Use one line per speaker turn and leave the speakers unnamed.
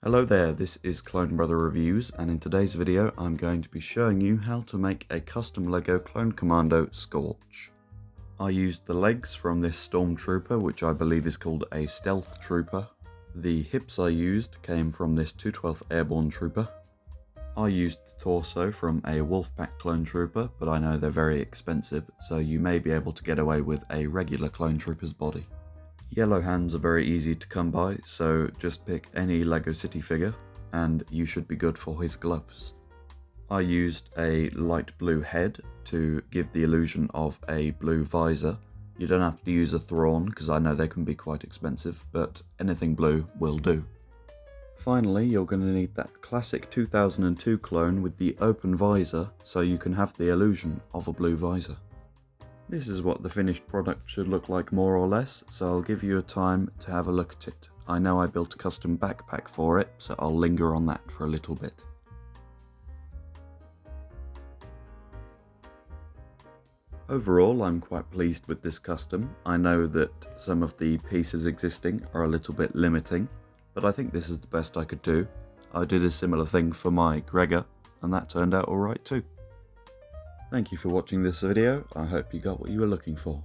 Hello there, this is Clone Brother Reviews, and in today's video I'm going to be showing you how to make a custom LEGO Clone Commando Scorch. I used the legs from this Stormtrooper, which I believe is called a Stealth Trooper. The hips I used came from this 212th Airborne Trooper. I used the torso from a Wolfpack Clone Trooper, but I know they're very expensive, so you may be able to get away with a regular Clone Trooper's body. Yellow hands are very easy to come by, so just pick any LEGO City figure and you should be good for his gloves. I used a light blue head to give the illusion of a blue visor. You don't have to use a Thrawn because I know they can be quite expensive, but anything blue will do. Finally, you're going to need that classic 2002 clone with the open visor so you can have the illusion of a blue visor. This is what the finished product should look like more or less, so I'll give you a time to have a look at it. I know I built a custom backpack for it, so I'll linger on that for a little bit. Overall, I'm quite pleased with this custom. I know that some of the pieces existing are a little bit limiting, but I think this is the best I could do. I did a similar thing for my Gregor, and that turned out alright too. Thank you for watching this video. I hope you got what you were looking for.